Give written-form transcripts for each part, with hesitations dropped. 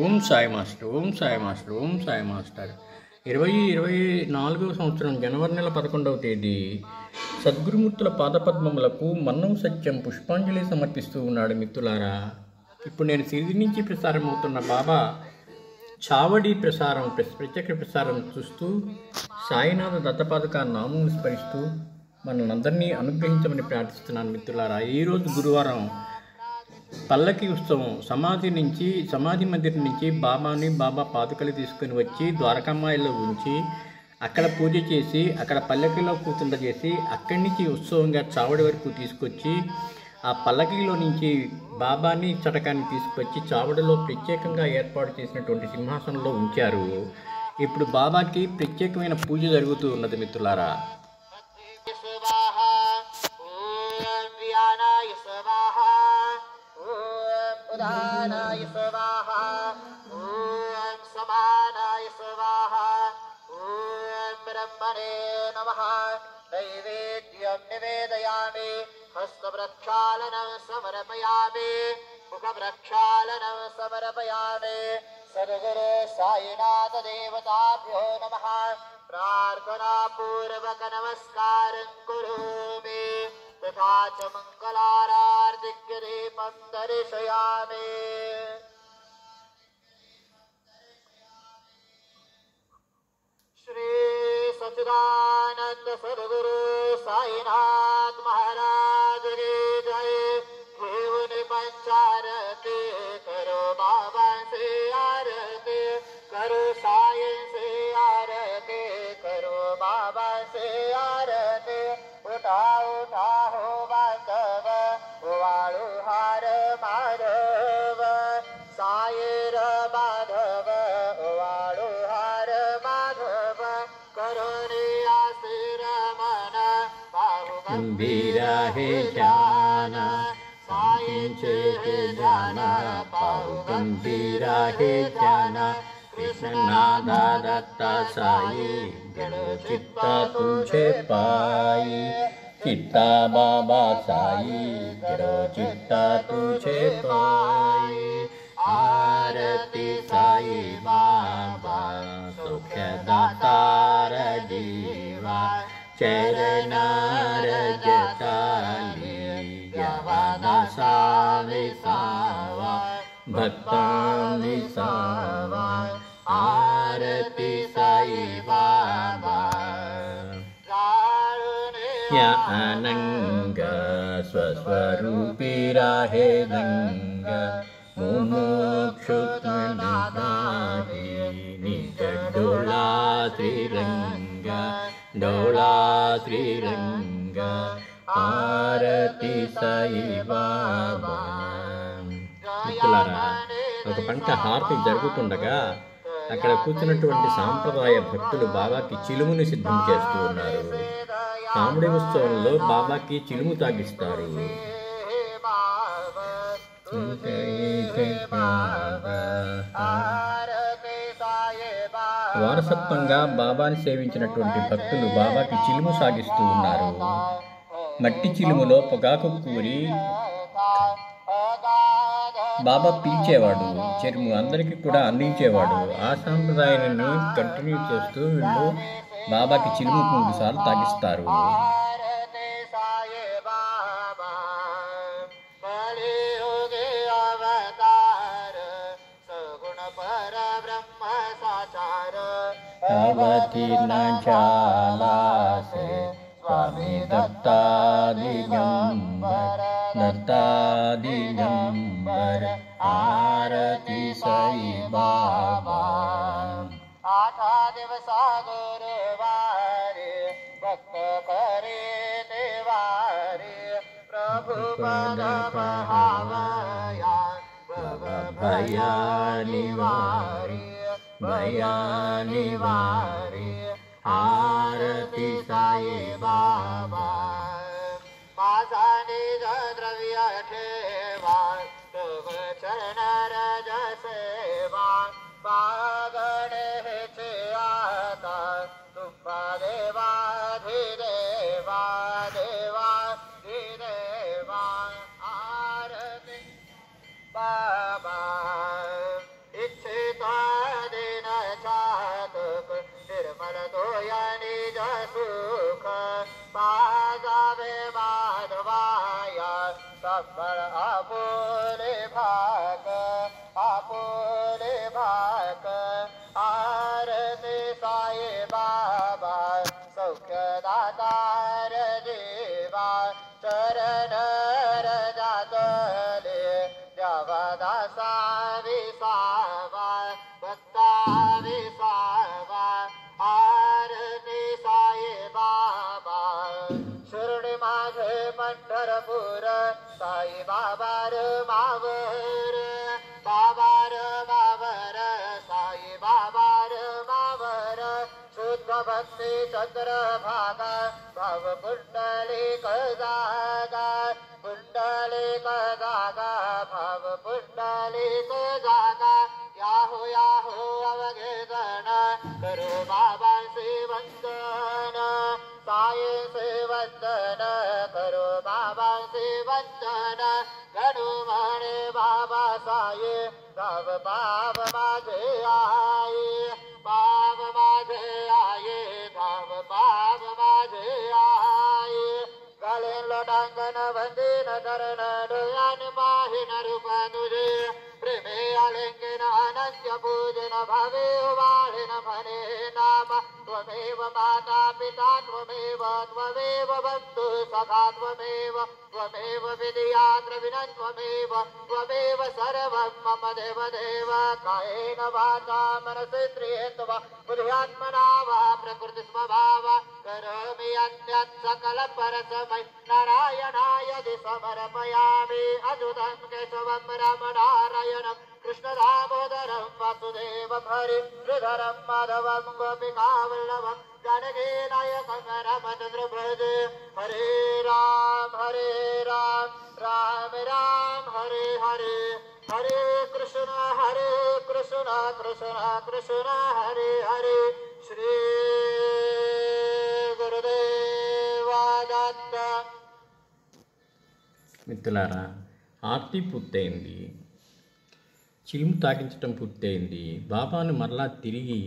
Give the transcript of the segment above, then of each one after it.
Om Sai master, Om Sai master, Om Sai master. 2024 సంవత్సరం జనవరి నెల 11వ తేదీ సద్గురుమూర్తుల పాదపద్మములకు మన్నం సత్యం పుష్పాంజలి సమర్పిస్తూ ఉన్నాడు. మిత్రులారా, ఇప్పుడు నేను సిరిది నుంచి ప్రసారం అవుతున్న బాబా చావడి ప్రత్యక్ష ప్రసారం చూస్తూ సాయినాథ దత్తపాదుక నామం స్మరిస్తూ మనందరినీ అనుగ్రహించమని ప్రార్థిస్తున్నాను. మిత్రులారా, ఈరోజు గురువారం పల్లకి ఉత్సవం సమాధి మందిరం నుంచి బాబా పాదుకలు తీసుకుని వచ్చి ద్వారకామాయిలో ఉంచి అక్కడ పూజ చేసి అక్కడ పల్లకిలో కూర్చుండజేసి అక్కడి నుంచి ఉత్సవంగా చావడి వరకు తీసుకొచ్చి ఆ పల్లకిలో నుంచి బాబాని చటకాన్ని తీసుకొచ్చి చావడిలో ప్రత్యేకంగా ఏర్పాటు చేసినటువంటి సింహాసనంలో ఉంచారు. ఇప్పుడు బాబాకి ప్రత్యేకమైన పూజ జరుగుతూ ఉన్నది. మిత్రులారా, नैवेद्यं निवेदयामि, हस्तप्रक्षालनं समर्पयामि, मुखप्रक्षालनं समर्पयामि. सद्गुरु साईनाथ देवताभ्यो नमः. प्रार्थनापूर्वक नमस्कारं करोमि. तथा च मङ्गलारार्तिक्यदीपं दर्शयामि. श्री सच्चिदानंद सद्गुरु साईनाथ महाराज की जय. घेऊन पंचारती करो बाबा से आरती, करो साई से आरती, करो बाबा से आरती. उठा उठा हो बांधव वाळू हार माधव, साईर माधव वाळू हार माधव. करुणी आशीर मन बाहु गंभीरा हे जाना साईंचे हे जाना, पाहु गंभीरा हे जाना. कृष्ण नादा दत्ता साई जड़ो चित्ता तुझे पाई, चित्ता बाबा साई जड़ो चित्ता तुझे पाई. आरती साई बाबा सौख्य दातार जीवा, चरणार जताली यवाना सावे सावा, भक्तांनी सावा. आरती साई बाबा या अनंग स्वस्वरूपी राहे दंग, मुमुक्षुत्वनादी निज डोला त्रिरंग, डोला त्रिरंग. आरती साई बाबा. మిత్రులారా, ఒక పంట హారతి జరుగుతుండగా అక్కడ కూర్చున్నటువంటి సాంప్రదాయ భక్తులు బాబాకి చిలుముని సిద్ధం చేస్తూ ఉన్నారు. కాముడి ఉత్సవంలో బాబాకి చిలుము తాగిస్తారు. వారసత్వంగా బాబాని సేవించినటువంటి భక్తులు బాబాకి చిలుము సాగిస్తూ ఉన్నారు. మట్టి చిలుములో పొగాకు కూరి బాబా పీల్చేవాడు, చెరుము అందరికీ కూడా అందించేవాడు. ఆ సాంప్రదాయాన్ని కంటిన్యూ చేస్తూ వీళ్ళు బాబాకి చిలుము 3 సార్లు తాగిస్తారు. अवतीर्ण झाला से स्वामी दत्ता दिगंबर, दत्ता दिगंबर. आरती साई बाबा. 8 दिवसा गुरुवारी भक्त करे देवारी, प्रभु पद पाहावया भया निवारी, भया निवारी. आरती साई बाबा. माझा निज द्रव्य ठेवा, तुम चरण रज सेवा. पागणे हेचे आता तुम्हा देवा धिदेवा, देवा धिदेवा. आरती बाबा इच्छिता दिन चातक निर्मल तो निज सुख पाजावे माधवाया सफल आपुले भाग आरती साई बाबा सौख्य दातार देवा चरण रजातले देवदासा विसावा भक्ता विसावा आरती साई बाबा शिर्डी माझे पंढरपूर साई बाबार मावर बाबार मावर साई बाबार मावर शुद्ध भक्ती चंद्र भागा भाव पुंडलिक जागा भाव पुंडलिक जागा याहो अवघे जण करो बाबांचे वंदन साई से वंदन करो बाबांचे वंदन गणू म्हणे बाबा साई भाव बाब माझे आये बाब माझे आये भाव बाब माझे आये गले लोटांगण वंदीन चरण डोळ्यान पाहिन रूप तुझे प्रेमे आलिंगन अनन्य पूजन भावे उभाळिन म्हणे नाम त्वमेव माता पिता त्वमेव बन्धु सखा त्वमेव विद्या द्रविणं त्वमेव सर्वं मम देव कायेन वाचा मनसेन्द्रियेण बुद्ध्यात्मना वा प्रकृतिस्वभावा करोमि यत् सकल परस्मै नारायणाय समर्पयामि अच्युतं केशवं रमणारायणं कृष्णदामोदरं वासुदेवं हरिश्रीधरं माधवं गोपिकावल्लभं जानकी नायकं रामचन्द्र भजे हरे राम राम राम हरे हरे हरे कृष्ण कृष्ण कृष्ण हरे हरे श्री गुरुदेवा दत्त మిత్రులారా, ఆర్తి పూర్తయింది, చిలుము తాకించటం పూర్తయింది. బాబాను మరలా తిరిగి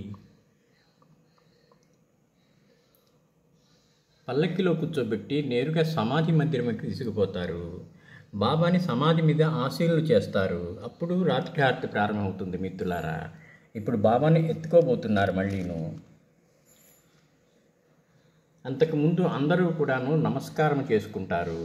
పల్లకిలో కూర్చోబెట్టి నేరుగా సమాధి మందిరంకి తీసుకుపోతారు. బాబాని సమాధి మీద ఆశీనులు చేస్తారు. అప్పుడు రాత్రి హారతి ప్రారంభమవుతుంది. మిత్రులారా, ఇప్పుడు బాబాని ఎత్తుకోబోతున్నారు మళ్ళీను. అంతకుముందు అందరూ కూడాను నమస్కారం చేసుకుంటారు.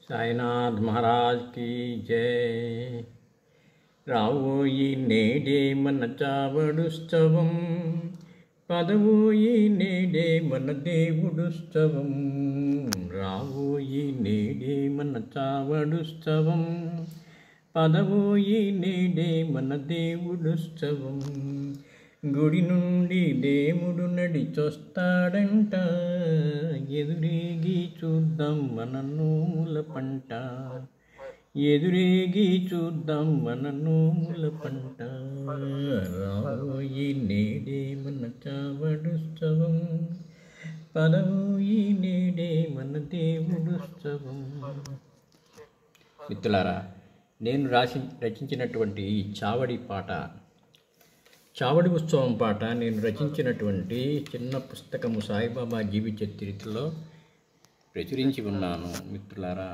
సాయినాథ్ మహారాజ్ की जय. రావోయి నేడే మన చావడుత్సవం, పదవోయి నేడే మన దేవుడుత్సవం. రావోయి నేడే మన చావడుత్సవం, పదవోయి నేడే మన దేవుడుత్సవం. గుడి నుండి దేవుడు నడిచొస్తాడంట, ఎదురేగి చూద్దాం మన నోముల పంట. ఎదురేగి చూద్దాం మన నోముల పంట. రావోయి నేడే మన చావడుత్సవం, పదవోయి నేడే మన దేవుడుత్సవం. మిత్రులారా, నేను రచించినటువంటి ఈ చావడి ఉత్సవం పాట నేను రచించినటువంటి చిన్న పుస్తకము సాయిబాబా జీవిత చరిత్రలో ప్రచురించి ఉన్నాను. మిత్రులారా,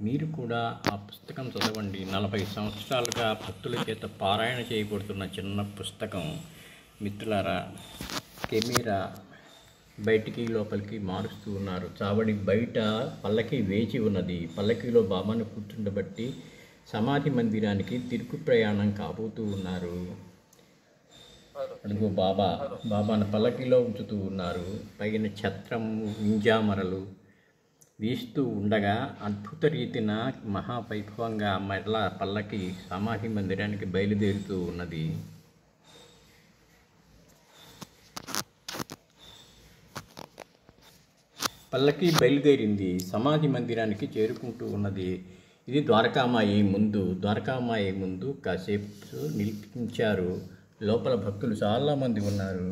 మీరు కూడా ఆ పుస్తకం చదవండి. 40 సంవత్సరాలుగా భక్తుల చేత పారాయణ చేయబడుతున్న చిన్న పుస్తకం. మిత్రులారా, కెమెరా బయటికి లోపలికి మారుస్తూ ఉన్నారు. చావడి బయట పల్లకి వేచి ఉన్నది. పల్లకిలో బాబాను కూర్చుండబట్టి సమాధి మందిరానికి తిరుగు ప్రయాణం కాబోతూ ఉన్నారు. అడుగు బాబాను పల్లకిలో ఉంచుతూ ఉన్నారు. పైన ఛత్రము, వింజామరలు వీస్తూ ఉండగా అద్భుత రీతిన మహావైభవంగా మరలా పల్లకి సమాధి మందిరానికి బయలుదేరుతూ ఉన్నది. పల్లకి బయలుదేరింది, సమాధి మందిరానికి చేరుకుంటూ ఉన్నది. ఇది ద్వారకామాయి ముందు కాసేపు నిలిపించారు. లోపల భక్తులు చాలామంది ఉన్నారు.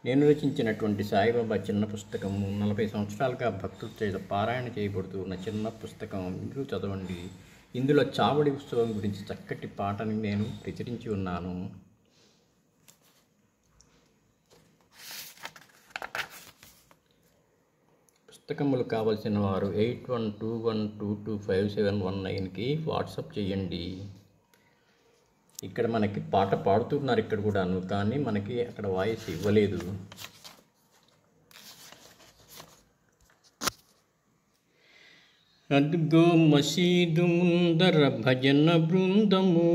నేను రచించినటువంటి సాయిబాబా చిన్న పుస్తకం, 40 సంవత్సరాలుగా భక్తుల చేత పారాయణ చేయబడుతూ ఉన్న చిన్న పుస్తకం మీరు చదవండి. ఇందులో చావడి ఉత్సవం గురించి చక్కటి పాటని నేను ప్రచురించి ఉన్నాను. పుస్తకములు కావలసిన వారు 8121225719కి వాట్సాప్ చేయండి. ఇక్కడ మనకి పాట పాడుతున్నారు ఇక్కడ కూడాను, కానీ మనకి అక్కడ వాయిస్ ఇవ్వలేదు. అదుగో మసీదు ముందర భజన బృందము,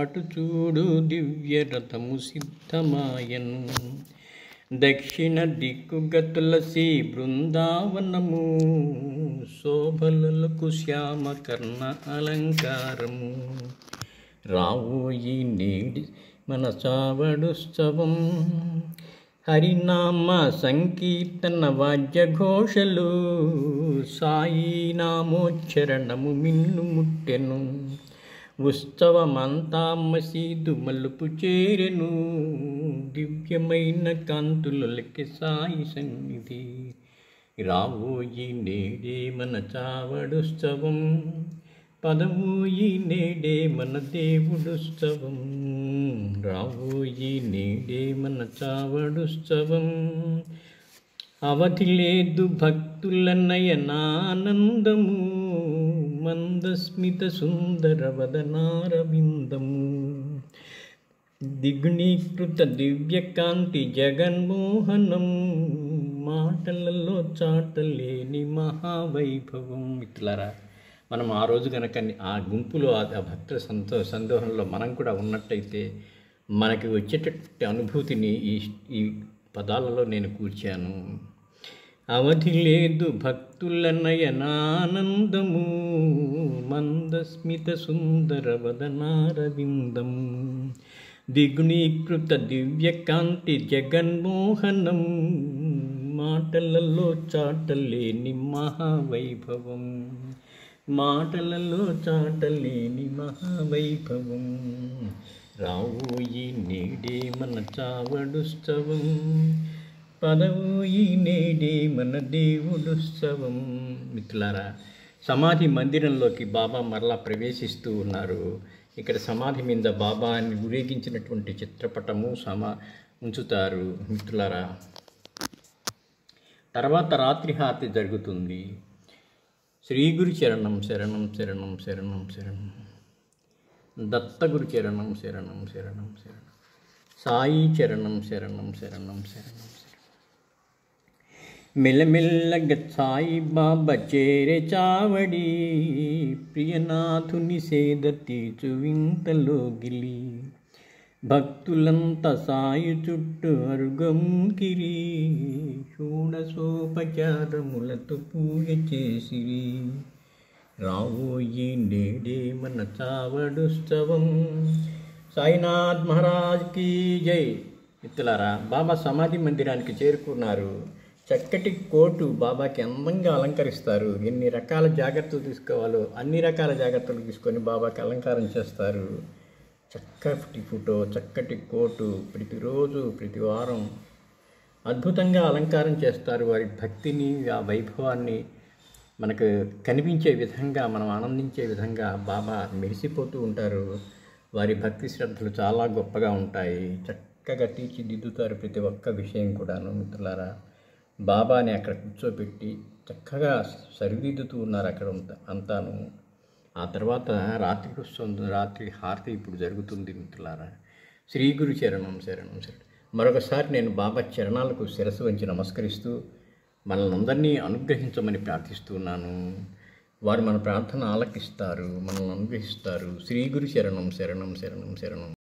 అటు చూడు దివ్య రథము సిద్ధమాయను. దక్షిణ దిక్కుగా తులసి బృందావనము, శోభలకు శ్యామకర్ణ అలంకారము. రావోయి నేడి మన చావడుత్సవం, హరినామ సంకీర్తన వాద్యఘోషలు, సాయి నామోచ్చరణము మిన్ను ముట్టెను. ఉత్సవమంతా మసీదు మలుపు చేరెను, దివ్యమైన కాంతులకి సాయి సన్నిధి. రావోయి నేడే మన చావడుత్సవం, పదవోయి నేడే మన దేవుడుత్సవం. రావోయి నేడే మన చావడుత్సవం, అవధి లేదు భక్తుల నయనానందము, మందస్మిత సుందర వదనారవిందము. దిగుణీకృత దివ్యకాంతి జగన్మోహనం, మాటలలో చాటలేని మహావైభవం. మిత్రులారా, మనం ఆ రోజు కనుక ఆ గుంపులో ఆ భక్తుల సందోహంలో మనం కూడా ఉన్నట్టయితే మనకి వచ్చేటటువంటి అనుభూతిని ఈ పదాలలో నేను కూర్చాను. అవధి లేదు భక్తుల నయనానందము, మందస్మిత సుందర వదనారవిందము. దిగుణీకృత దివ్యకాంతి జగన్మోహనం, మాటలలో చాటలేని మహావైభవం. మాటలలో చాటలేని మహావైభవం. రావోయి నేడే మన చావడుత్సవం, పదవోయి నేడే మన దేవుడుత్సవం. మిత్రులారా, సమాధి మందిరంలోకి బాబా మరలా ప్రవేశిస్తూ ఉన్నారు. ఇక్కడ సమాధి మీద బాబాని ఊరేగించినటువంటి చిత్రపటము ఉంచుతారు. మిత్రులారా, తర్వాత రాత్రి హారతి జరుగుతుంది. శ్రీ గురు చరణం శరణం శరణం శరణం శరణం, దత్తగురు చరణం శరణం శరణం శరణం, సాయి చరణం శరణం శరణం శరణం శరణం. మెల్లమెల్లగా సాయి బాబా చేరే చావడి, ప్రియనాథుని సేద తీర్చు వింతలో గిలి. భక్తులంతా సాయి చుట్టూ అరుగంకిరి, షోడశోపచారములతో పూజ చేసిరి. రావోయి నేడే మన చావడుత్సవం. సాయినాథ్ మహారాజ్కి జై. మిత్రులారా, బాబా సమాధి మందిరానికి చేరుకున్నారు. చక్కటి కోటు బాబాకి అందంగా అలంకరిస్తారు. ఎన్ని రకాల జాగ్రత్తలు తీసుకోవాలో అన్ని రకాల జాగ్రత్తలు తీసుకొని బాబాకి అలంకారం చేస్తారు. చక్కటి ఫోటో, చక్కటి కోటు, ప్రతిరోజు ప్రతి వారం అద్భుతంగా అలంకారం చేస్తారు. వారి భక్తిని, ఆ వైభవాన్ని మనకు కనిపించే విధంగా, మనం ఆనందించే విధంగా బాబా మెరిసిపోతూ ఉంటారు. వారి భక్తి శ్రద్ధలు చాలా గొప్పగా ఉంటాయి. చక్కగా తీర్చిదిద్దుతారు ప్రతి ఒక్క విషయం కూడాను. మిత్రులారా, బాబాని అక్కడ కూర్చోబెట్టి చక్కగా సరిదిద్దుతూ ఉన్నారు అక్కడ అంతాను. ఆ తర్వాత రాత్రికి వస్తుంది, రాత్రి హారతి ఇప్పుడు జరుగుతుంది మిత్రులారా. శ్రీ గురు శరణం శరణం శరణం. మరొకసారి నేను బాబా చరణాలకు శిరస్సు వంచి నమస్కరిస్తూ మనల్ని అందరినీ అనుగ్రహించమని ప్రార్థిస్తున్నాను. వారు మన ప్రార్థన ఆలకిస్తారు, మనల్ని అనుగ్రహిస్తారు. శ్రీ గురు శరణం శరణం శరణం శరణం.